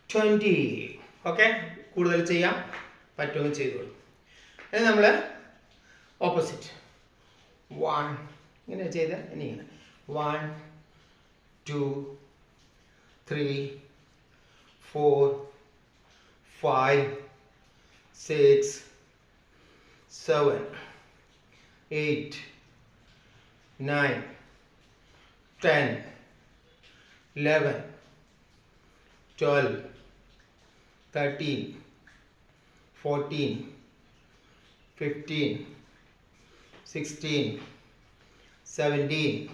20. ഓക്കെ, കൂടുതൽ ചെയ്യാം, പറ്റുമെങ്കിൽ ചെയ്തോളൂ. ഇനി നമ്മൾ ഓപ്പോസിറ്റ്. 1 ഇങ്ങനെ ചെയ്ത് ഇനി ഇങ്ങനെ 1 2 3 4 5 6 7 8 9 10 11 12 13 14 15 16 17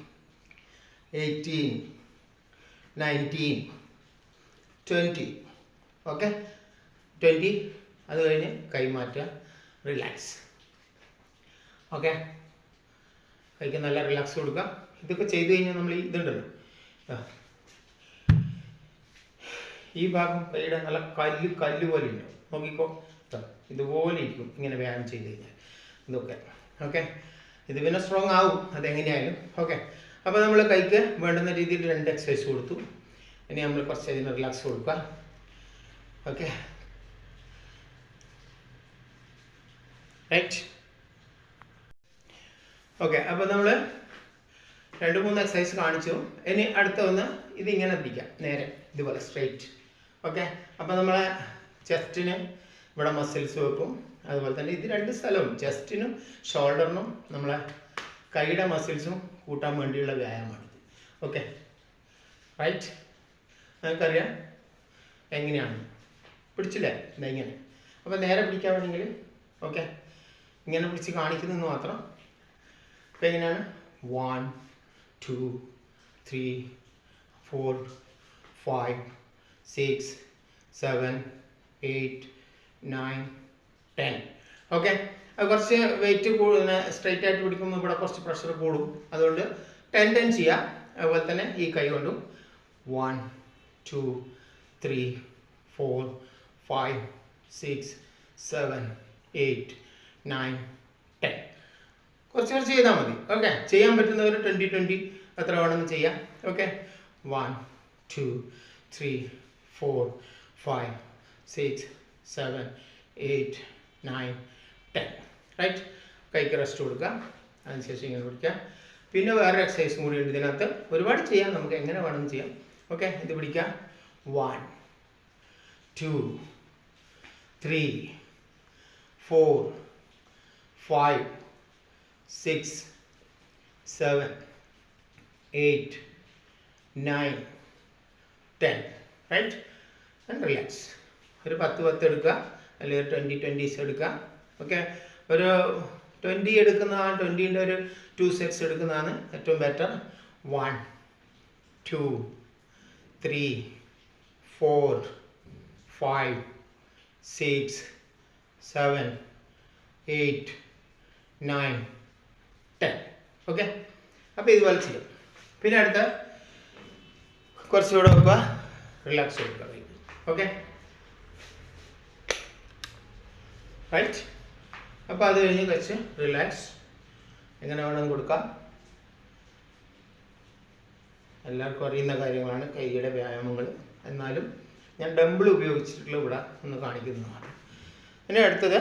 18 19 20. ഓക്കെ, 20. അത് കഴിഞ്ഞ് കൈമാറ്റുക, റിലാക്സ്. ഓക്കെ, കൈക്ക് നല്ല റിലാക്സ് കൊടുക്കുക. ഇതൊക്കെ ചെയ്ത് കഴിഞ്ഞാൽ നമ്മൾ ഇതുണ്ടല്ലോ, ഈ ഭാഗം കൈയുടെ നല്ല കല്ല് പോലെ ഉണ്ടാവും. നോക്കിക്കോ, ഇതുപോലെ ഇരിക്കും ഇങ്ങനെ വ്യായാമം ചെയ്ത് കഴിഞ്ഞാൽ ഇതൊക്കെ. ഓക്കെ, ഇത് പിന്നെ സ്ട്രോങ് ആവും അതെങ്ങനെയായാലും. ഓക്കെ, അപ്പോൾ നമ്മൾ കൈക്ക് വേണ്ടുന്ന രീതിയിൽ 2 എക്സസൈസ് കൊടുത്തു. ഇനി നമ്മൾ കുറച്ച് അതിന് റിലാക്സ് കൊടുക്കുക. Okay, right. ഓക്കെ, അപ്പോൾ നമ്മൾ 2-3 എക്സസൈസ് കാണിച്ചു. ഇനി അടുത്ത ഒന്ന് ഇതിങ്ങനെ പിടിക്കാം, നേരെ ഇതുപോലെ സ്ട്രെയിറ്റ്. ഓക്കെ, അപ്പോൾ നമ്മളെ ചെസ്റ്റിന് ഇവിടെ മസിൽസ് വെക്കും. അതുപോലെ തന്നെ ഇത് 2 സ്ഥലവും ചെസ്റ്റിനും ഷോൾഡറിനും നമ്മളെ കൈയുടെ മസിൽസും കൂട്ടാൻ വേണ്ടിയുള്ള വ്യായാമമാണിത്. Okay, right. നിങ്ങൾക്കറിയാം എങ്ങനെയാണ്, പിടിച്ചില്ലേ, ഇതെങ്ങനെ. അപ്പോൾ നേരെ പിടിക്കാൻ വേണമെങ്കിൽ ഓക്കെ ഇങ്ങനെ പിടിച്ച് കാണിക്കുന്നതെന്ന് മാത്രം. അപ്പോൾ എങ്ങനെയാണ് 1 2 3 4 5 6 7 8 9 10. ഓക്കെ, അത് കുറച്ച് വെയിറ്റ് കൂടുന്ന സ്ട്രൈറ്റ് ആയിട്ട് പിടിക്കുമ്പോൾ ഇവിടെ കുറച്ച് പ്രഷർ കൂടും. അതുകൊണ്ട് 10 ചെയ്യാം. അതുപോലെ തന്നെ ഈ കൈ കൊണ്ടും 1 2 3 4 5 6 7 8 9 10. കുറച്ച് ചെയ്താൽ മതി. ഓക്കെ, ചെയ്യാൻ പറ്റുന്നവർ 20 എത്ര വേണമെന്ന് ചെയ്യാം. ഓക്കെ, 1 2 3 4 5 6 7 8 9 10. റൈറ്റ്, കൈക്ക് റെസ്റ്റ് കൊടുക്കുക. അതിനുശേഷം ഇങ്ങനെ പിടിക്കുക. പിന്നെ വേറെ എക്സസൈസും കൂടി ഉണ്ട് ഇതിനകത്ത്. ഒരുപാട് ചെയ്യാം, നമുക്ക് എങ്ങനെ വേണമെന്ന് ചെയ്യാം. ഓക്കെ, ഇത് പിടിക്കുക. 1 2 3 4 5 6 7 8 9 10. Right, and relax. ഒരു 10 എടുക്കുക, അല്ലെങ്കിൽ 20 എടുക്കുക. ഓക്കെ, ഒരു 20 എടുക്കുന്ന ആ 20ൻ്റെ ഒരു 2 സെറ്റ്സ് എടുക്കുന്നതാണ് ഏറ്റവും ബെറ്റർ. 1 2 3 4 5 6 7 8 9 10. ഓക്കെ, അപ്പോൾ ഇതുപോലെ ചെയ്യും. പിന്നെ അടുത്ത കുറച്ചുകൂടെ വെക്കുക, റിലാക്സ് കൊടുക്കുക. Okay, right. അപ്പോൾ അത് കഴിഞ്ഞ് വെച്ച് റിലാക്സ് എങ്ങനെ വേണം കൊടുക്കാം. എല്ലാവർക്കും അറിയുന്ന കാര്യങ്ങളാണ് കൈയുടെ വ്യായാമങ്ങൾ, എന്നാലും ഞാൻ ഡംബിൾ ഉപയോഗിച്ചിട്ടുള്ള ഇവിടെ ഒന്ന് കാണിക്കുന്നതാണ്. ഇനി അടുത്തത്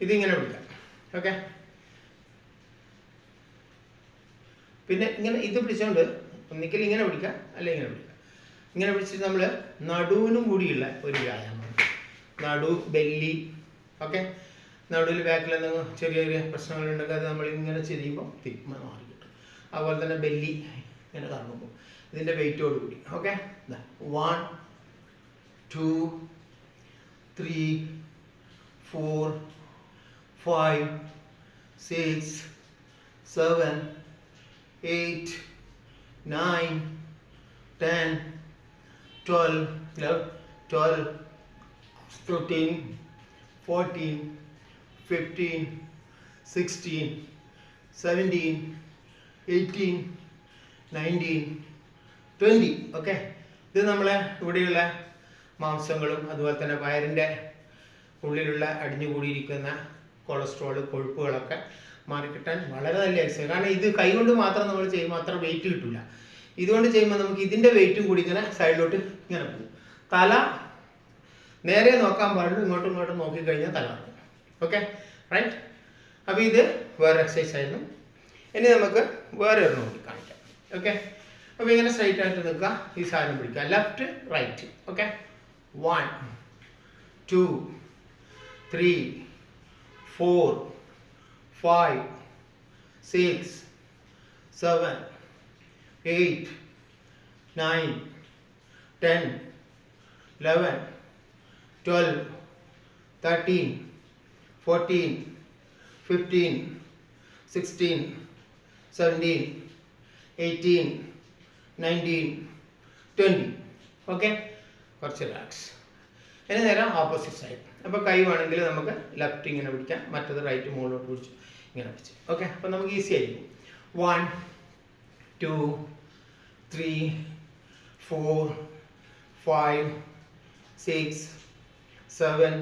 ഇതിങ്ങനെ പിടിക്കാം. ഓക്കെ, പിന്നെ ഇങ്ങനെ ഇത് പിടിച്ചുകൊണ്ട് ഒന്നിക്കൽ ഇങ്ങനെ പിടിക്കാം, അല്ല ഇങ്ങനെ പിടിക്കാം. ഇങ്ങനെ പിടിച്ചിട്ട് നമ്മൾ നടുവിനും കൂടിയുള്ള ഒരു വ്യായാമം, നടു, ബെല്ലി. ഓക്കെ, നടുവിൽ ബാക്കിൽ എന്തെങ്കിലും ചെറിയ ചെറിയ പ്രശ്നങ്ങളുണ്ടെങ്കിൽ അത് നമ്മൾ ഇങ്ങനെ ചെയ്യുമ്പോൾ തിന്മ മാറി കിട്ടും. അതുപോലെ തന്നെ ബെല്ലി ഇങ്ങനെ കറങ്ങുമ്പോൾ ഇതിൻ്റെ വെയിറ്റോട് കൂടി. ഓക്കെ, 1 2 3 4 5 6 7 8 9 10 12 12 13 14 15 16 17 18 19 20. ഓക്കെ, ഇത് നമ്മളെ ഇവിടെയുള്ള മാംസങ്ങളും അതുപോലെ തന്നെ വയറിൻ്റെ ഉള്ളിലുള്ള അടിഞ്ഞുകൂടിയിരിക്കുന്ന കൊളസ്ട്രോൾ, കൊഴുപ്പുകളൊക്കെ മാറിക്കിട്ടാൻ വളരെ നല്ല എക്സസൈസ്. കാരണം ഇത് കൈകൊണ്ട് മാത്രം നമ്മൾ ചെയ്യുമ്പോൾ അത്ര വെയിറ്റ് കിട്ടില്ല. ഇതുകൊണ്ട് ചെയ്യുമ്പോൾ നമുക്ക് ഇതിൻ്റെ വെയിറ്റും കൂടി ഇങ്ങനെ സൈഡിലോട്ട് ഇങ്ങനെ പോകും. തല നേരെ നോക്കാൻ പാടുള്ളൂ, ഇങ്ങോട്ടും ഇങ്ങോട്ടും നോക്കിക്കഴിഞ്ഞാൽ തല മാറും. Okay, right. അപ്പോൾ ഇത് വേറെ എക്സസൈസ് ആയിരുന്നു. ഇനി നമുക്ക് വേറെ ഒരു നോക്കി കാണിക്കാം. ഓക്കെ, അപ്പോൾ ഇങ്ങനെ സ്ട്രൈറ്റ് ആയിട്ട് നിൽക്കുക, ഈ സാധനം പിടിക്കുക, ലെഫ്റ്റ് റൈറ്റ്. ഓക്കെ, 1 2 3 4 5 6 7 8 9 10 11 12 13 14 15 16 17 18 19 20. ഓക്കെ, കുറച്ച് റിലാക്സ്. ഇനി നേരെ ഓപ്പോസിറ്റ് സൈഡ്. അപ്പോൾ കൈ വേണമെങ്കിൽ നമുക്ക് ലെഫ്റ്റ് ഇങ്ങനെ പിടിക്കാം, മറ്റത് റൈറ്റ് മുകളിലോട്ട് പിടിച്ച് ഇങ്ങനെ പിടിച്ച്. ഓക്കെ, അപ്പോൾ നമുക്ക് ഈസി ആയിരിക്കും. 1 2 3 4 5 6 7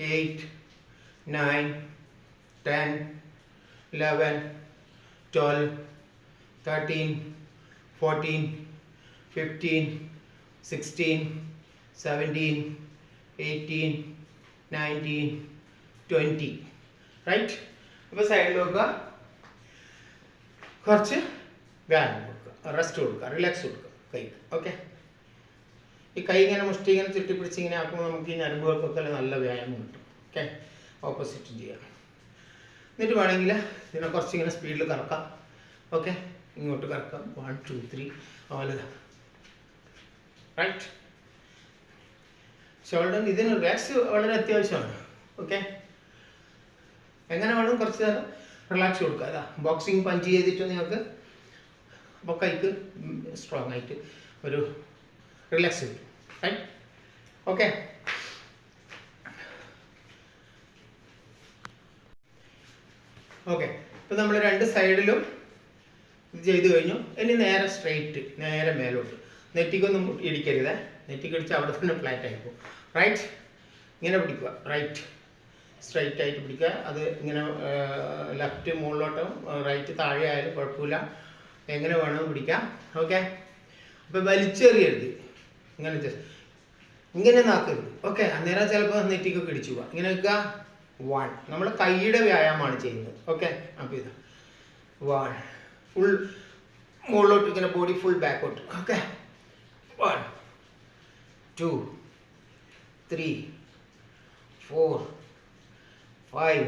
8 9 10 11 12 13 14 15 16 17 18 19 20. റൈറ്റ്. അപ്പോൾ സൈഡിൽ നോക്കുക, കുറച്ച് വ്യായാമം കൊടുക്കുക, റെസ്റ്റ് കൊടുക്കുക, റിലാക്സ് കൊടുക്കുക കൈക്ക്. ഓക്കെ, ഈ കൈ ഇങ്ങനെ മുഷ്ടി ഇങ്ങനെ ചുറ്റിപ്പിടിച്ച് ഇങ്ങനെ ആക്കുമ്പോൾ നമുക്ക് ഈ ഞരമ്പുകൾക്കൊക്കെ നല്ല വ്യായാമം കിട്ടും. ഓക്കെ, ഓപ്പോസിറ്റ് ചെയ്യാം. എന്നിട്ട് വേണമെങ്കിൽ ഇതിനെ കുറച്ചിങ്ങനെ സ്പീഡിൽ കറക്കാം. ഓക്കെ, ഇങ്ങോട്ട് കറക്കാം. 1 2 3 അതുപോലെ. റൈറ്റ്. ഷോൾഡർ ഇതിന് റിലാക്സ് വളരെ അത്യാവശ്യമാണ്. ഓക്കെ, എങ്ങനെ വേണം കുറച്ച് നേരം റിലാക്സ് കൊടുക്കുക. അതാ ബോക്സിങ് പഞ്ച് ചെയ്തിട്ട് നിങ്ങൾക്ക് അപ്പോൾ കൈക്ക് സ്ട്രോങ് ആയിട്ട് ഒരു റിലാക്സ് കിട്ടും. റൈറ്റ്. Okay, okay. ഇപ്പോൾ നമ്മൾ രണ്ട് സൈഡിലും ഇത് ചെയ്ത് കഴിഞ്ഞു. ഇനി നേരെ സ്ട്രെയിറ്റ്, നേരെ മേലോട്ട്. നെറ്റിക്കൊന്നും ഇടിക്കരുത്, നെറ്റിക്കടിച്ച് അവിടെ തന്നെ ഫ്ലാറ്റ് ആയിപ്പോൾ. റൈറ്റ്, ഇങ്ങനെ പിടിക്കുക. റൈറ്റ് സ്ട്രെയിറ്റ് ആയിട്ട് പിടിക്കുക. അത് ഇങ്ങനെ ലെഫ്റ്റ് മുകളിലോട്ടും റൈറ്റ് താഴെ ആയാലും കുഴപ്പമില്ല, എങ്ങനെ വേണമെന്ന് പിടിക്കാം. ഓക്കെ, അപ്പോൾ വലിച്ചെറിയരുത്, ഇങ്ങനെ ജസ്റ്റ് ഇങ്ങനെ നാക്കരുത്. ഓക്കെ, അന്നേരം ചിലപ്പോൾ നെറ്റിക്കൊക്കെ ഇടിച്ചു പോവാം. ഇങ്ങനെ വെക്കുക. 1 നമ്മൾ കൈയുടെ വ്യായാമമാണ് ചെയ്യുന്നത്. ഓക്കെ, അപ്പോൾ ഇത് 1 ഫുൾ മുകളിലോട്ട് ഇങ്ങനെ ബോഡി ഫുൾ ബാക്കോട്ട്. ഓക്കെ, 1 2 3 4 5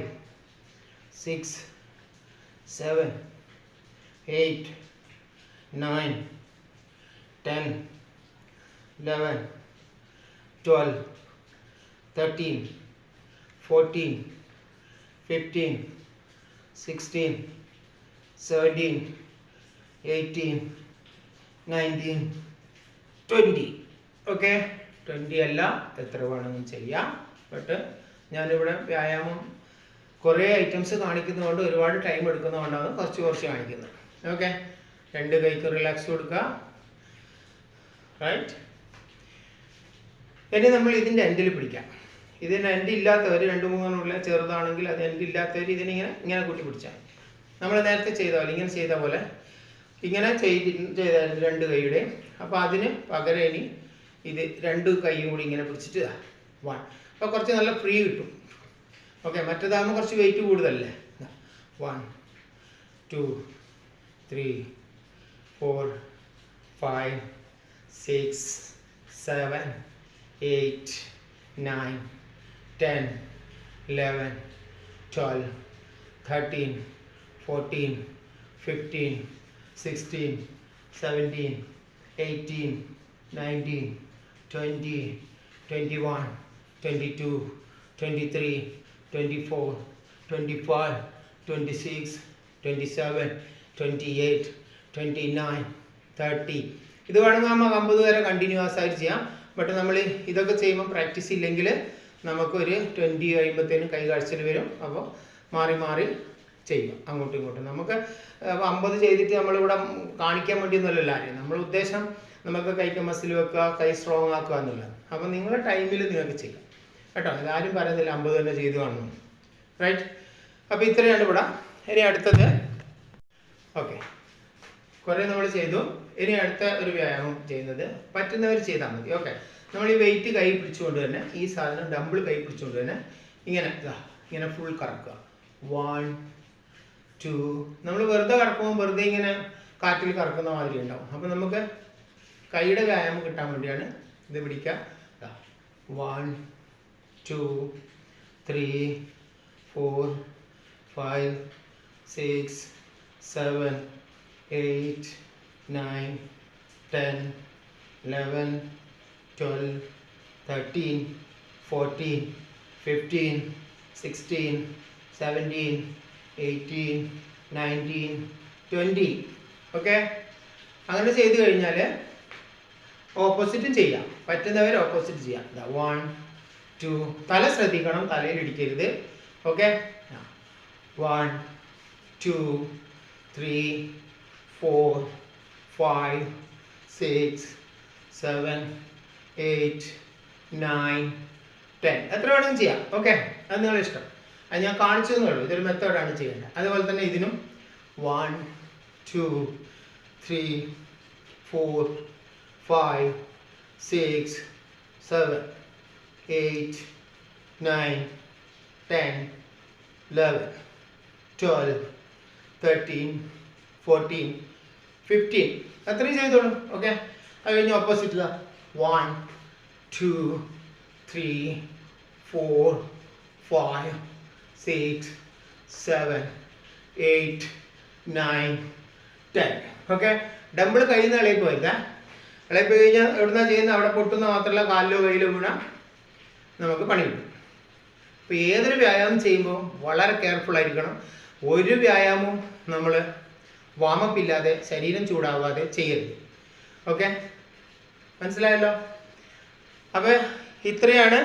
6 7 8 9 10 11, 12, 13, 14, 15, 16, 17, 18, 19, 20. ഓക്കെ, 20 അല്ല, എത്ര വേണമെങ്കിലും ചെയ്യാം. ബട്ട് ഞാനിവിടെ വ്യായാമം കുറേ ഐറ്റംസ് കാണിക്കുന്നതുകൊണ്ട് ഒരുപാട് ടൈം എടുക്കുന്നതുകൊണ്ടാണ് കുറച്ച് കാണിക്കുന്നത്. ഓക്കെ, 2 കൈക്ക് റിലാക്സ് കൊടുക്കുക. റൈറ്റ്. ഇനി നമ്മൾ ഇതിൻ്റെ എൻഡിൽ പിടിക്കാം. ഇതിന് എൻഡ് ഇല്ലാത്തവർ 2-3 ചെറുതാണെങ്കിൽ അത് എൻഡ് ഇല്ലാത്തവർ ഇങ്ങനെ കൂട്ടി പിടിച്ചാൽ നമ്മൾ നേരത്തെ ചെയ്ത പോലെ ഇങ്ങനെ ചെയ്ത പോലെ ഇങ്ങനെ ചെയ്ത 2 കൈയുടെ. അപ്പോൾ അതിന് പകരം ഇനി ഇത് 2 കൈയും കൂടി ഇങ്ങനെ പിടിച്ചിട്ട് 1. അപ്പോൾ കുറച്ച് നല്ല ഫ്രീ കിട്ടും. ഓക്കെ, മറ്റേതാകുമ്പോൾ കുറച്ച് വെയിറ്റ് കൂടുതലല്ലേ. 1, 2, 3, 4, 5, 6, 7, 8, 9, 10, 11, 12, 13, 14, 15, 16, 17, 18, 19, 20, 21, 22, 23, 24, 25, 26, 27, 28, 29, 30. ഇത് വേണമെങ്കിൽ നമ്മൾ 50 വരെ കണ്ടിന്യൂസ് ആയിട്ട് ചെയ്യാം. ബട്ട് നമ്മൾ ഇതൊക്കെ ചെയ്യുമ്പോൾ പ്രാക്ടീസ് ഇല്ലെങ്കിൽ നമുക്കൊരു 20 കഴിയുമ്പോഴത്തേനും കൈ കാഴ്ചയിൽ വരും. അപ്പോൾ മാറി ചെയ്യും അങ്ങോട്ടും ഇങ്ങോട്ടും. നമുക്ക് 50 ചെയ്തിട്ട് നമ്മളിവിടെ കാണിക്കാൻ വേണ്ടിയൊന്നുമല്ലല്ലോ ആരും. നമ്മുടെ ഉദ്ദേശം നമുക്ക് കൈക്ക് മസിൽ വെക്കുക, കൈ സ്ട്രോങ് ആക്കുക എന്നുള്ളത്. അപ്പോൾ നിങ്ങളുടെ ടൈമിൽ നിങ്ങൾക്ക് ചെയ്യാം കേട്ടോ. ഇതാരും പറയുന്നില്ല 50 തന്നെ ചെയ്ത് കാണുന്നു. റൈറ്റ്. അപ്പോൾ ഇത്രയാണ് ഇവിടെ. ഇനി അടുത്തത്, ഓക്കെ, കുറേ നമ്മൾ ചെയ്തു. ഇനി അടുത്ത ഒരു വ്യായാമം ചെയ്യുന്നത് പറ്റുന്നവർ ചെയ്താൽ മതി. ഓക്കെ, നമ്മൾ ഈ വെയിറ്റ് കൈ പിടിച്ചുകൊണ്ട് തന്നെ ഈ സാധനം ഡംബിൾ കൈ പിടിച്ചുകൊണ്ട് തന്നെ ഇങ്ങനെ ഫുൾ കറക്കുക. 1, 2. നമ്മൾ വെറുതെ കറക്കുമ്പോൾ വെറുതെ ഇങ്ങനെ കാറ്റിൽ കറക്കുന്ന മാതിരി ഉണ്ടാവും. അപ്പോൾ നമുക്ക് കൈയുടെ വ്യായാമം കിട്ടാൻ വേണ്ടിയാണ് ഇത് പിടിക്കുക. 1, 2, 3, 4, 5, 6, 7, 8, 9, 10, 11, 12, 13, 14, 15, 16, 17, 18, 19, 20. ഓക്കെ, അങ്ങനെ ചെയ്ത് കഴിഞ്ഞാൽ ഓപ്പോസിറ്റും ചെയ്യാം. പറ്റുന്നവർ ഓപ്പോസിറ്റ് ചെയ്യാം. 1, 2. തല ശ്രദ്ധിക്കണം, തലയിൽ ഇടിക്കരുത്. ഓക്കെ, 1, 2, 3, 4, 5, 6, 7, 8, 9, 10. എത്ര വേണമെങ്കിലും ചെയ്യാം. ഓക്കെ, അത് നിങ്ങളുടെ ഇഷ്ടം. അത് ഞാൻ കാണിച്ചു തന്നുള്ളൂ. ഇതൊരു മെത്തേഡാണ് ചെയ്യേണ്ടത്. അതുപോലെ തന്നെ ഇതിനും 1, 2, 3, 4, 5, 6, 7, 8, 9, 10, 11, 12, 13, 14, 15. അത്രയും ചെയ്തോളൂ. ഓക്കെ, അത് കഴിഞ്ഞ് ഓപ്പോസിറ്റ് 1, 2, 3, 4, 5, 6, 7, 8, 9, 10. ഓക്കെ, ഡംബിൾ കയ്യിൽ നിന്ന് ഇളകി പോയില്ല. ഇളകി പോയി കഴിഞ്ഞാൽ എവിടുന്നാ ചെയ്യുന്നത് അവിടെ പൊട്ടുന്ന മാത്രമല്ല കാലിലോ കയ്യിലോ വീണാൽ നമുക്ക് പണി കിട്ടും. അപ്പോൾ ഏതൊരു വ്യായാമം ചെയ്യുമ്പോൾ വളരെ കെയർഫുൾ ആയിരിക്കണം. ഒരു വ്യായാമവും നമ്മൾ വാമപ്പ് ഇല്ലാതെ ശരീരം ചൂടാവാതെ ചെയ്യരുത്. ഓക്കെ, മനസ്സിലായല്ലോ. അപ്പോൾ ഇത്രയാണ്.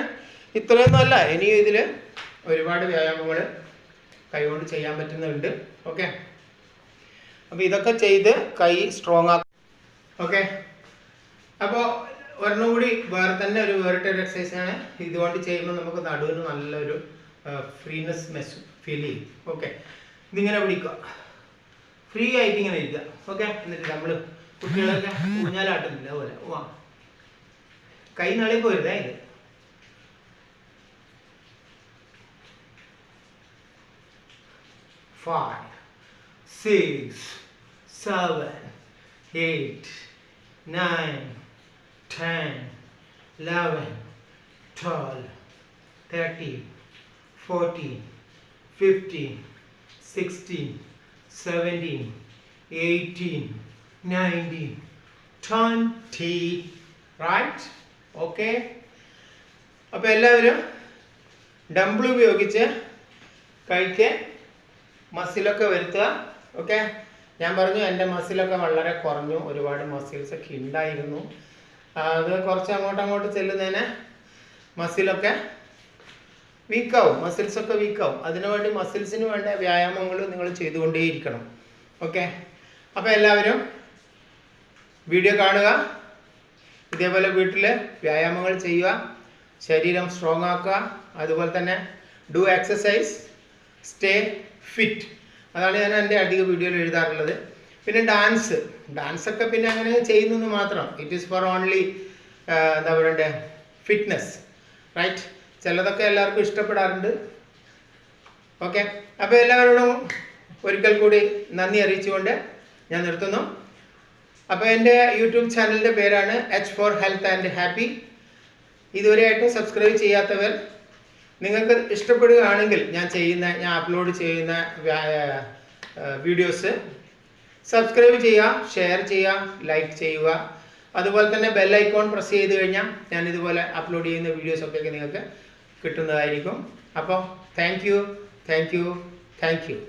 ഇത്രയൊന്നും അല്ല, ഇനിയും ഇതിൽ ഒരുപാട് വ്യായാമങ്ങൾ കൈകൊണ്ട് ചെയ്യാൻ പറ്റുന്നുണ്ട്. ഓക്കെ, അപ്പോൾ ഇതൊക്കെ ചെയ്ത് കൈ സ്ട്രോങ് ആക്കും. ഓക്കെ, അപ്പോൾ ഒരെണ്ണം കൂടി വേറിട്ടൊരു എക്സസൈസാണ്. ഇതുകൊണ്ട് ചെയ്യുമ്പോൾ നമുക്ക് നടുവിന് നല്ലൊരു ഫ്രീനെസ് ഫീൽ ചെയ്യും. ഓക്കെ, ഇതിങ്ങനെ പിടിക്കുക, ഫ്രീ ആയിട്ട് ഇങ്ങനെ ഇരിക്കുക. ഓക്കെ, എന്നിട്ട് നമ്മൾ കുട്ടികളൊക്കെ ഊഞ്ഞാലാട്ടുന്നില്ല അതുപോലെ കൈ നളി പോരുതേ. ഇത് 5, 6, 7, 8, 9, 10, 11, 12, 13, 14, 15, 16, 17, 18, 19, 20. റൈറ്റ്? ഓക്കെ. അപ്പോൾ എല്ലാവരും ഡംബിൾ ഉപയോഗിച്ച് കൈക്ക് മസിലൊക്കെ വരുത്തുക. ഓക്കെ. ഞാൻ പറഞ്ഞു എൻ്റെ മസിലൊക്കെ വളരെ കുറഞ്ഞു, ഒരുപാട് മസിൽസൊക്കെ ഉണ്ടായിരുന്നു. അത് കുറച്ച് അങ്ങോട്ട് ചെല്ലുന്നതിന് മസിലൊക്കെ വീക്കാവും, മസിൽസൊക്കെ വീക്കാവും. അതിനുവേണ്ടി മസിൽസിന് വേണ്ട വ്യായാമങ്ങൾ നിങ്ങൾ ചെയ്തുകൊണ്ടേയിരിക്കണം. ഓക്കെ. അപ്പോൾ എല്ലാവരും വീഡിയോ കാണുക, ഇതേപോലെ വീട്ടിൽ വ്യായാമങ്ങൾ ചെയ്യുക, ശരീരം സ്ട്രോങ് ആക്കുക. അതുപോലെ തന്നെ ഡു എക്സസൈസ്, സ്റ്റേ ഫിറ്റ്. അതാണ് ഞാൻ എൻ്റെ അധിക വീഡിയോയിൽ എഴുതാറുള്ളത്. പിന്നെ ഡാൻസൊക്കെ പിന്നെ അങ്ങനെ ചെയ്യുന്നത് മാത്രം. ഇറ്റ് ഈസ് ഫോർ ഓൺലി എന്താ പറയണ്ടേ, ഫിറ്റ്നസ്, റൈറ്റ്? ചിലതൊക്കെ എല്ലാവർക്കും ഇഷ്ടപ്പെടാറുണ്ട്. ഓക്കെ. അപ്പോൾ എല്ലാവരോടും ഒരിക്കൽ കൂടി നന്ദി അറിയിച്ചുകൊണ്ട് ഞാൻ നിർത്തുന്നു. അപ്പോൾ എൻ്റെ യൂട്യൂബ് ചാനലിൻ്റെ പേരാണ് H4 Health and Happy. ഇതുവരെയായിട്ട് സബ്സ്ക്രൈബ് ചെയ്യാത്തവർ, നിങ്ങൾക്ക് ഇഷ്ടപ്പെടുകയാണെങ്കിൽ ഞാൻ അപ്ലോഡ് ചെയ്യുന്ന വീഡിയോസ് സബ്സ്ക്രൈബ് ചെയ്യുക, ഷെയർ ചെയ്യുക, ലൈക്ക് ചെയ്യുക. അതുപോലെ തന്നെ ബെൽ ഐക്കോൺ പ്രസ് ചെയ്ത് കഴിഞ്ഞാൽ ഞാൻ ഇതുപോലെ അപ്ലോഡ് ചെയ്യുന്ന വീഡിയോസൊക്കെ നിങ്ങൾക്ക് കിട്ടുന്നതായിരിക്കും. അപ്പോൾ താങ്ക് യു.